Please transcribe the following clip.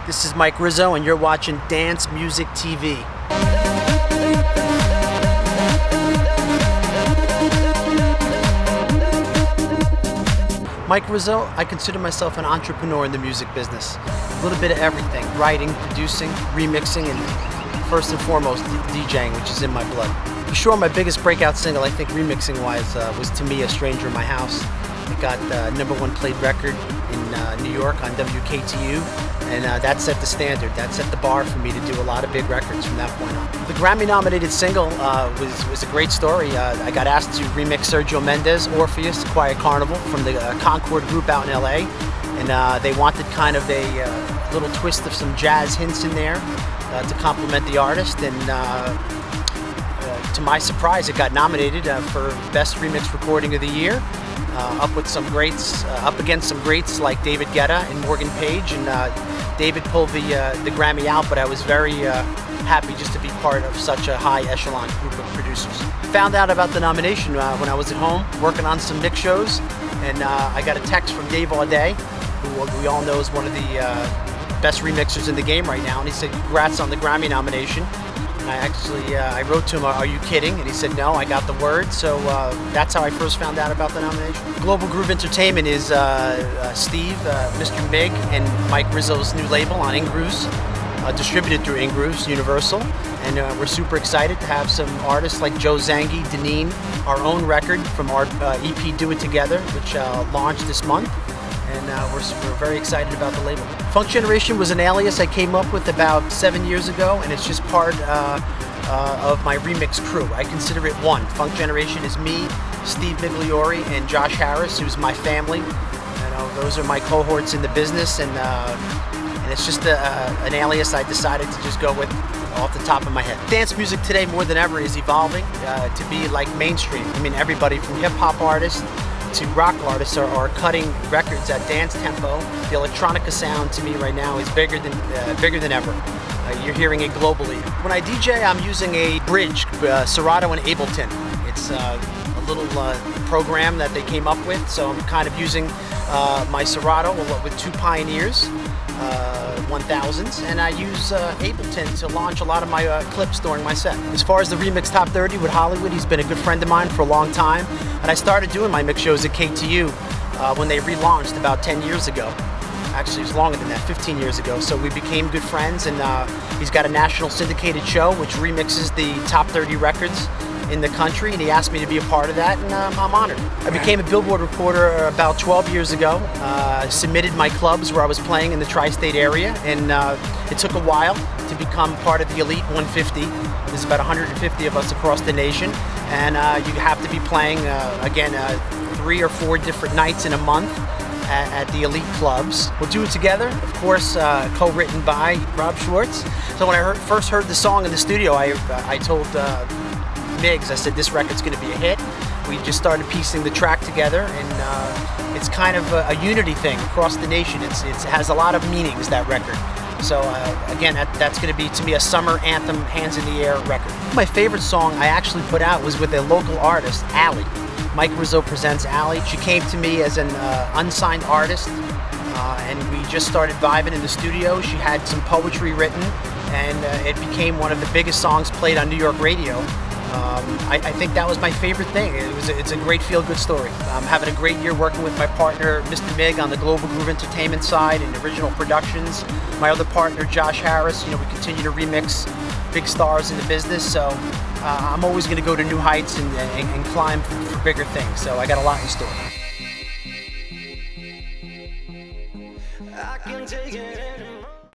This is Mike Rizzo, and you're watching Dance Music TV. Mike Rizzo, I consider myself an entrepreneur in the music business. A little bit of everything: writing, producing, remixing, and first and foremost, DJing, which is in my blood. For sure, my biggest breakout single, I think remixing-wise, was To Me, A Stranger in My House. It got #1 played record in New York on WKTU, and that set the standard. That set the bar for me to do a lot of big records from that point on. The Grammy-nominated single was a great story. I got asked to remix Sergio Mendes' Orpheus, Quiet Carnival, from the Concord group out in LA, and they wanted kind of a little twist of some jazz hints in there to complement the artist, and to my surprise, it got nominated for Best Remix Recording of the Year, up against some greats like David Guetta and Morgan Page, and David pulled the Grammy out, but I was very happy just to be part of such a high echelon group of producers. Found out about the nomination when I was at home working on some mix shows, and I got a text from Dave Audet, who we all know is one of the best remixers in the game right now, and he said, "Congrats on the Grammy nomination." I wrote to him, "Are you kidding?" And he said, "No, I got the word." So that's how I first found out about the nomination. Global Groove Entertainment is Steve, Mr. Mig, and Mike Rizzo's new label on Ingrooves, distributed through Ingrooves Universal. And we're super excited to have some artists like Joe Zangi, Deneen, our own record from our EP Do It Together, which launched this month. And we're very excited about the label. Funk Generation was an alias I came up with about 7 years ago, and it's just part of my remix crew. I consider it one. Funk Generation is me, Steve Migliore, and Josh Harris, who's my family. Those are my cohorts in the business, and it's just an alias I decided to just go with off the top of my head. Dance music today more than ever is evolving to be like mainstream. I mean, everybody from hip-hop artists to rock artists are cutting records at dance tempo. The electronica sound to me right now is bigger than ever. You're hearing it globally. When I DJ, I'm using a bridge, Serato and Ableton. It's a little program that they came up with, so I'm kind of using my Serato with two Pioneers 1000s, and I use Ableton to launch a lot of my clips during my set. As far as the Remix Top 30 with Hollywood, he's been a good friend of mine for a long time, and I started doing my mix shows at KTU when they relaunched about 10 years ago. Actually, it was longer than that, 15 years ago. So we became good friends, and he's got a national syndicated show which remixes the top 30 records in the country, and he asked me to be a part of that, and I'm honored. I became a Billboard reporter about 12 years ago. Submitted my clubs where I was playing in the tri-state area, and it took a while to become part of the Elite 150. There's about 150 of us across the nation, and you have to be playing, again, 3 or 4 different nights in a month at the elite clubs. We'll Do It Together, of course, co-written by Rob Schwartz. So when I first heard the song in the studio, I told Miggs, I said, this record's going to be a hit. We just started piecing the track together, and it's kind of a unity thing across the nation. It has a lot of meanings, that record. So again, that's going to be, to me, a summer anthem, hands in the air record. My favorite song I actually put out was with a local artist, Allie. Mike Rizzo presents Allie. She came to me as an unsigned artist, and we just started vibing in the studio. She had some poetry written, and it became one of the biggest songs played on New York radio. I think that was my favorite thing. It's a great feel-good story. I'm having a great year working with my partner, Mr. Mig, on the Global Groove Entertainment side and original productions. My other partner, Josh Harris, we continue to remix big stars in the business, so I'm always going to go to new heights and climb for bigger things, so I got a lot in store. I can take it anymore.